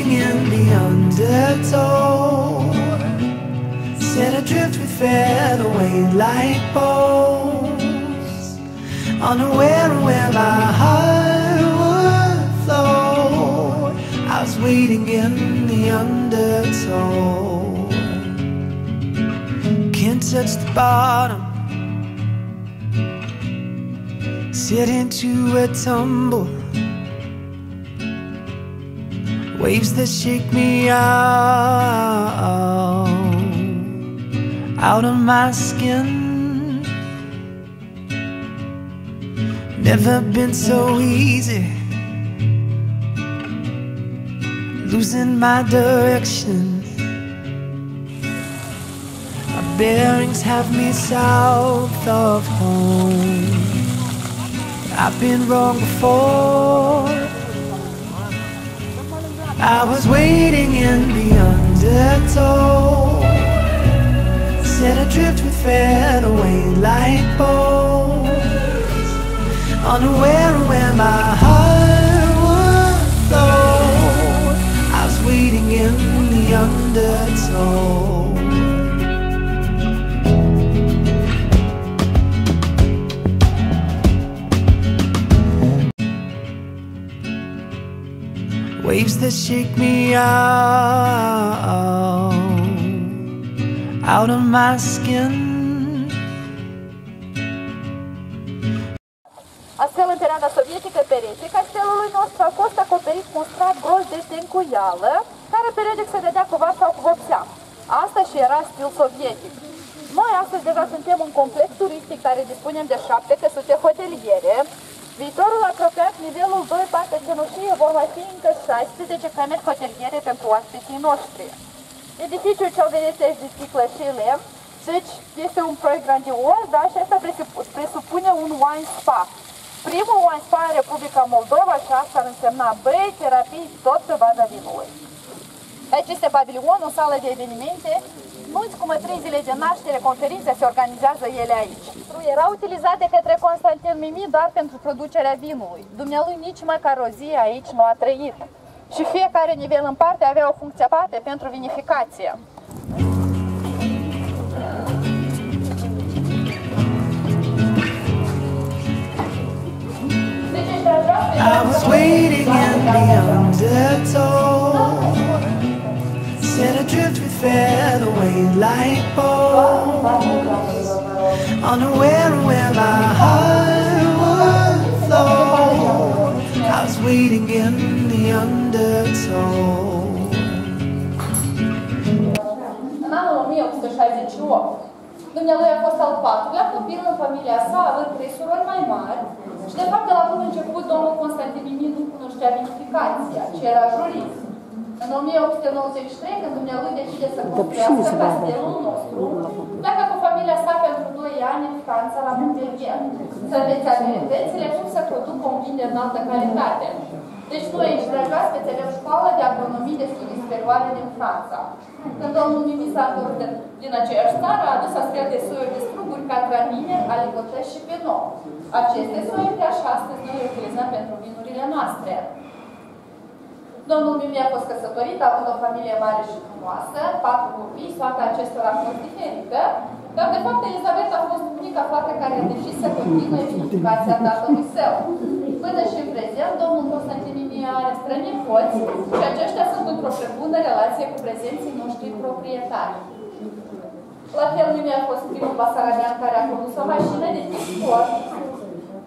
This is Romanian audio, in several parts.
waiting in the undertow, set adrift with featherweight like bows, unaware of where my heart would flow. I was waiting in the undertow. Can't touch the bottom, sit into a tumble, waves that shake me out of my skin. Never been so easy, losing my direction. My bearings have me south of home. I've been wrong before. I was waiting in the undertow, set adrift with featherweight like bows, unaware of where my heart would flow. I was waiting in the undertow. Waves that shake me out of my skin. Astfel, în perioada sovietică pereche, castelului nostru a fost acoperit cu un strat gros de tencuială, care periodic se dădea cu vas sau cu vopsea. Asta și era stil sovietic. Noi astăzi deja suntem un complex turistic care dispunem de 7 căsuțe hoteliere. Viitorul apropiat, nivelul 2, partea cenușie, vor mai fi încă 16 camere hoteliere pentru oaspeții noștri. Edificiul cel vedeți este de sticlă și lemn, deci este un proiect grandios, dar și asta presupune un wine spa. Primul wine spa în Republica Moldova și asta ar însemna băi, terapii, tot pe baza vinului. Aici este pavilionul, o sală de evenimente, nunți cu mătrii, zile de naștere, conferințe, se organizează ele aici. Era utilizat de către Constantin Mimi doar pentru producerea vinului. Dumnealui nici măcar o zi aici nu a trăit. Și fiecare nivel în parte avea o funcție aparte pentru vinificație. I was waiting in the undertow, set adrift with featherweight like bows, unaware of where my heart would flow. I was waiting in the undertow. În anul 1868, dumnealui a fost al patrulea copil în familia sa, având 3 surori mai mari, și de fapt de la bun început domnul Constantin Mimi nu cunoștea vinificația, ci era jurist. În 1893, când dumnealui decide să construiască castelul nostru, pleacă cu familia sa pentru 2 ani în Franța, la Montpellier, să învețe abilitățile cum să producă un vin de înaltă calitate. Deci noi aici, dragi oaspeți, avem școala de agronomie de studii superioare din Franța. Când domnul Mimi s-a întors din aceeași țară, a adus astfel de soiuri de struguri ca Traminer, Aligotă și Pinot. Aceste soiuri de așa astăzi noi le utilizăm pentru vinurile noastre. Domnul Mimi a fost căsătorit, având o familie mare și frumoasă, 4 copii, soarta acestora a fost diferită, dar de fapt Elizabeta a fost unica fată care a decis să continue vinificația tatălui său. Până și în prezent, domnul Constantin Mimi are strănepoți și aceștia sunt într-o bună relație cu prezenții noștri proprietari. La fel, Mimi a fost primul basarabean care a condus o mașină de tip sport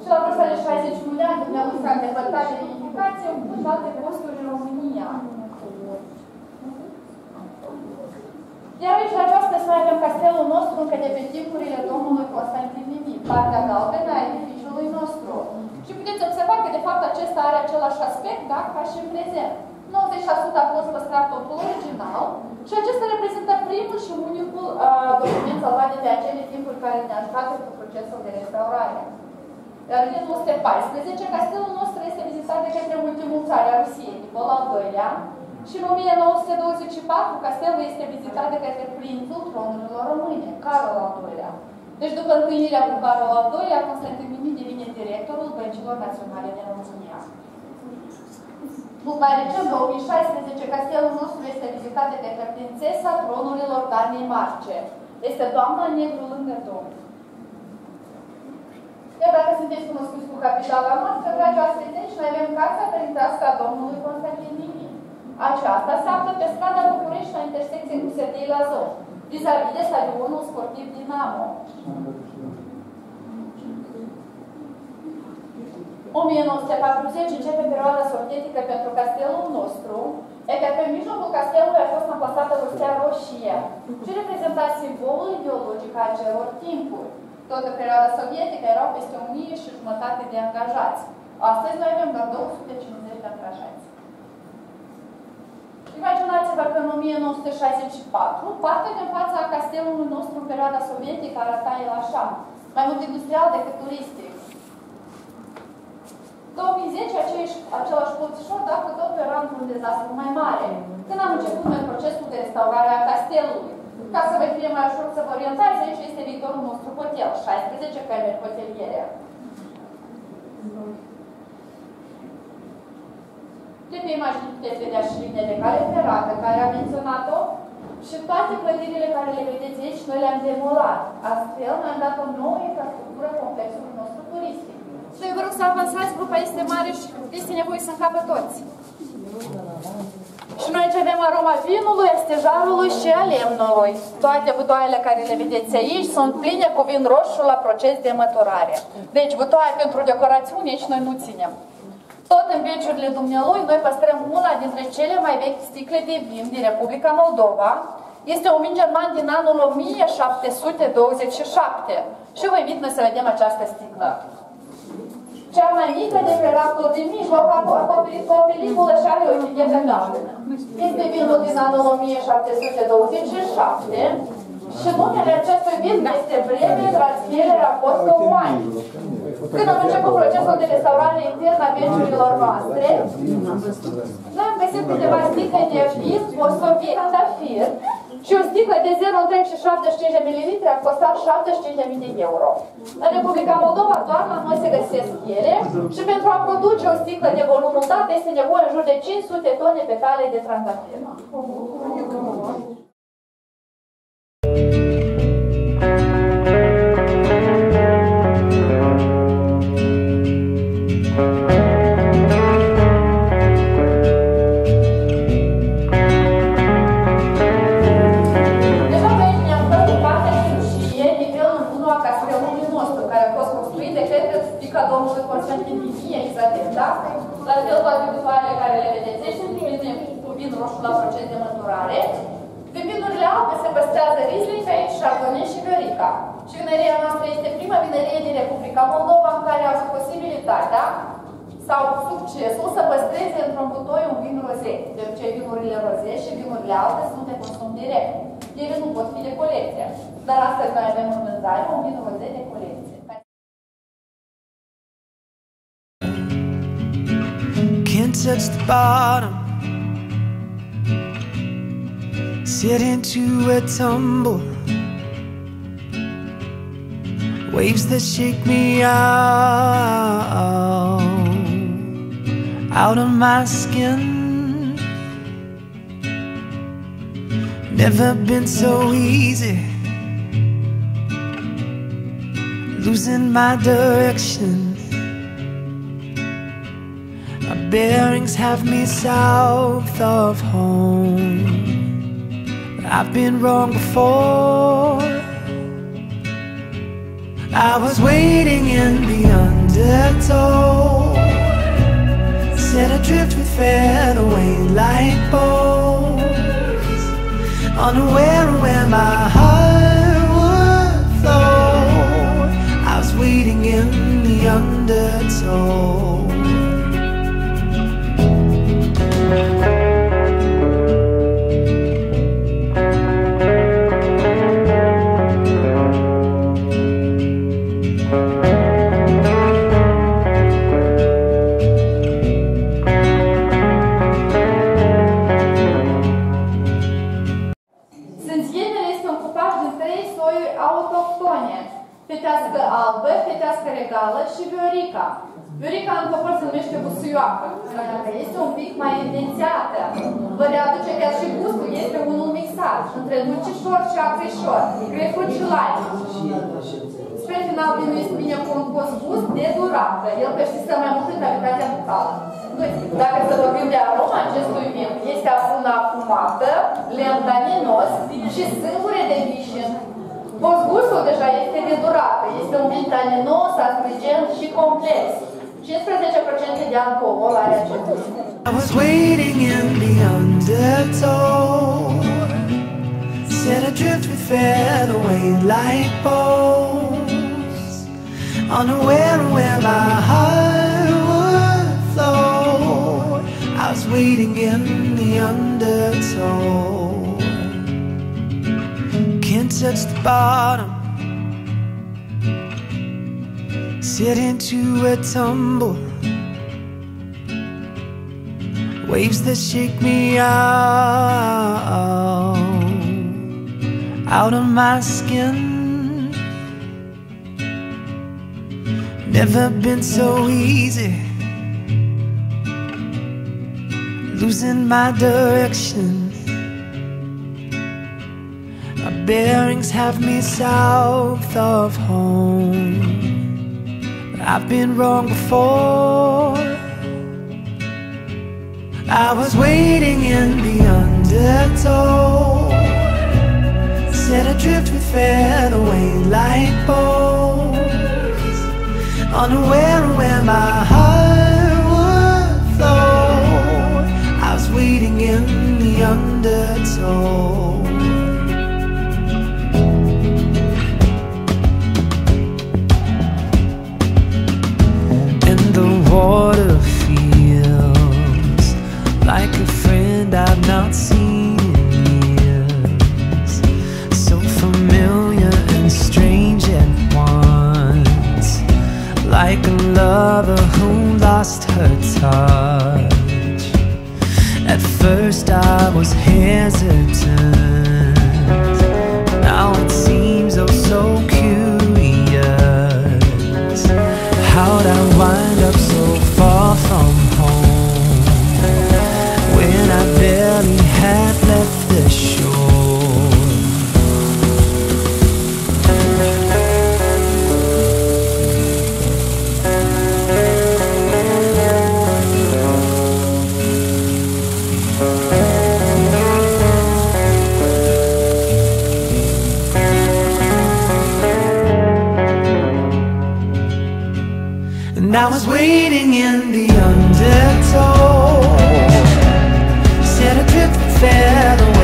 și la vârsta de 61 de ani, dumnealui s-a îndepărtat de vinificație, ocupând alte posturi în România. Iar aici, la această noi avem castelul nostru încă de pe timpurile domnului Constantin Mimi, partea galbenă a edificiului nostru. Și puteți observa că, de fapt, acesta are același aspect, da, ca și în prezent. 90% a fost păstrat totul original și acesta reprezintă primul și unicul document salvat de acele timpuri care ne-a ajutat pentru procesul de restaurare. Iar în 1914, castelul nostru este vizitat de către ultimul țar al Rusiei, Nicol al II-lea, și în 1924 castelul este vizitat de către prințul tronurilor române, Carol al II-lea. Deci după întâlnirea cu Carol al II-lea, Constantin Mimi devine directorul Băncilor Naționale din România. Mult mai recent, în 2016, castelul nostru este vizitat de către prințesa tronurilor Danemarce. Este doamna negru lângă Domn. Iar dacă sunteți cunoscuți cu capitala noastră, dragi oaspeți, noi avem Casa Părintească a Domnului Constantin Mimin. Aceasta se află pe strada București, la intersecție cu Serghei Lazov, vis-a-vis de stadionul sportiv Dinamo. 1940 începe perioada sovietică pentru castelul nostru, iar pe mijlocul castelului a fost amplasată Rustea Roșie, ce reprezenta simbolul ideologic al celor timpuri. Tot în perioada sovietică erau peste 1500 de angajați. Astăzi noi avem doar 250 de angajați. Imaginați-vă că în 1964, partea din fața castelului nostru în perioada sovietică arăta el așa, mai mult industrial decât turistic. 2010, același polițișor, dacă totul era într-un dezastru mai mare. Când am început noi procesul de restaurare a castelului. Ca să vă fie mai ușor să vă orientați, aici este viitorul nostru hotel, 16 camere hoteliere. De pe imagini puteți vedea și linia de cale ferată, care am menționat-o, și toate clădirile care le vedeți aici, noi le-am demolat. Astfel, noi am dat o nouă infrastructură complexului nostru turistic. Noi vă rog să avansați, grupa este mare și este nevoie să încapă toți. Și noi ce avem aroma vinului, a stejarului și a lemnului. Toate butoaiele care le vedeți aici sunt pline cu vin roșu la proces de măturare. Deci butoaie pentru decorațiune aici noi nu ținem. Tot în beciurile dumnealui noi păstrăm una dintre cele mai vechi sticle de vin din Republica Moldova. Este un vin german din anul 1727. Și vă invit noi să vedem această sticlă. Cea mai mică de pe raftul din mijloc, acoperit cu o peliculă și are o etichetă galbenă. Este vinul din anul 1727 și numele acestui vin este vreme transfererea apostolului ani. Când am început procesul de restaurare internă a beciurilor noastre, noi am găsit câteva sticle de vin posovit Tafir și o sticlă de 0,75 de ml a costat 75.000 de euro. În Republica Moldova doar la noi se găsesc ele și pentru a produce o sticlă de volumul dat este nevoie în jur de 500 tone petale de trandafir. Domnului Constantin Mimin, da? La fel toate butoarele care le vedeți aici sunt primite cu vin roșu la proces de măturare. Pe vinurile albe se păstrează Riesling, aici Chardonnay și Verica. Și vinăria noastră este prima vinărie din Republica Moldova în care a avut posibilitatea sau succesul să păstreze într-un butoi un vin roze. De obicei vinurile roze și vinurile alte sunt de consum direct. Ele nu pot fi de colecție. Dar astăzi noi avem în vânzare un vin roze de colecție. Can't touch the bottom, sit into a tumble, waves that shake me out of my skin. Never been so easy, losing my direction. Bearings have me south of home. I've been wrong before. I was waiting in the undertow, set adrift with fadeaway light poles, unaware of where my heart would flow. I was waiting in the undertow. Sânțienele este un cupaj din 3 soiuri autohtone. fetească albă, fetească regală și Viorica. Viorica în popor se numește busuioacă. Este un pic mai evidențiată. Vă readuce că și gustul este unul mixat între dulcișor și acrișor, grapefruit și lime. Spre final, vinul este bine compus gust de durată. El persistă mai mult în calitatea bucală. Dacă să vorbim de aroma acestui vin, este una afumată, lentaninos și sâmbure de vișin. Gustul deja este de durată, este un vin taninos, astringent și complex. 15% de alcool are acest vin. I was waiting in the undertow, set adrift with fed away like bows, unaware of where my heart would flow. I was waiting in the undertow. Can't touch the bottom, sit into a tumble, waves that shake me out of my skin. Never been so easy, losing my direction. My bearings have me south of home, but I've been wrong before. I was waiting in the undertow, set adrift with fed away like bows, unaware of where my heart would flow. I was waiting in the undertow. And the water feels like a friend I've not seen in years, so familiar and strange at once, like a lover who lost her touch. At first I was hesitant, now it seems oh so curious. How'd I wind up so far from home, when I barely had left the shore? And I was waiting in the undertow, set adrift with fed away